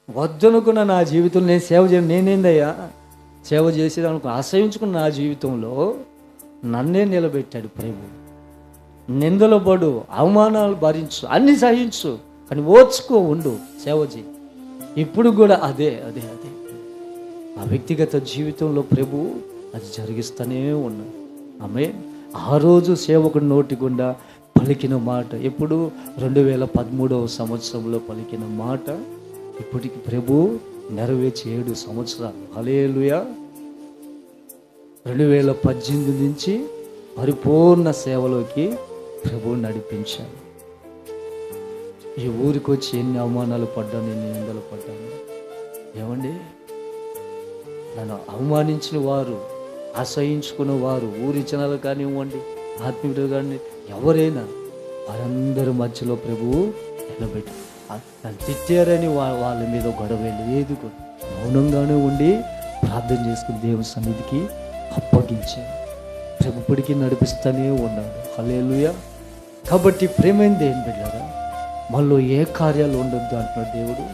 వద్దనుకున్న నా జీవితంలో నేను సేవ చేయను. నేనేందయ్యా సేవ చేసేదానికి ఆశ్రయించుకున్న నా జీవితంలో నన్నే నిలబెట్టాడు ప్రభు. నిందలు పడు, అవమానాలు భరించు, అన్నీ సహించు, కానీ ఓర్చుకో, ఉండు, సేవ చేయి. ఇప్పుడు కూడా అదే అదే అదే ఆ వ్యక్తిగత జీవితంలో ప్రభు అది జరిగిస్తూనే ఉన్నాడు. ఆమె ఆ రోజు సేవకుడి నోటి గుండా పలికిన మాట ఎప్పుడు 2013వ సంవత్సరంలో పలికిన మాట ఇప్పటికి ప్రభు నెరవేర్చి 7 సంవత్సరాలు. హల్లెలూయా. 2018 నుంచి పరిపూర్ణ సేవలోకి ప్రభు నడిపించాను. ఈ ఊరికి వచ్చి ఎన్ని అవమానాలు పడ్డాను, ఎన్ని నిందలు పడ్డాను. ఏమండి, నన్ను అవమానించిన వారు, అసహించుకున్న వారు, ఊరి జనాలు కానివ్వండి, ఆత్మీయులు కానీ ఎవరైనా వారందరి మధ్యలో ప్రభువు నిలబెట్టి నన్ను తిట్టారని వాళ్ళ మీద గొడవ లేదు, మౌనంగానే ఉండి ప్రార్థన చేసుకుని దేవుని సన్నిధికి అప్పగించాను. ప్రభు ఇప్పటికీ నడిపిస్తూనే ఉన్నాడు. హల్లెలూయా. కాబట్టి ప్రేమైంది ఏం బిడ్డలారా, మనలో ఏ కార్యాలు ఉండొద్దు అంటున్నాడు దేవుడు.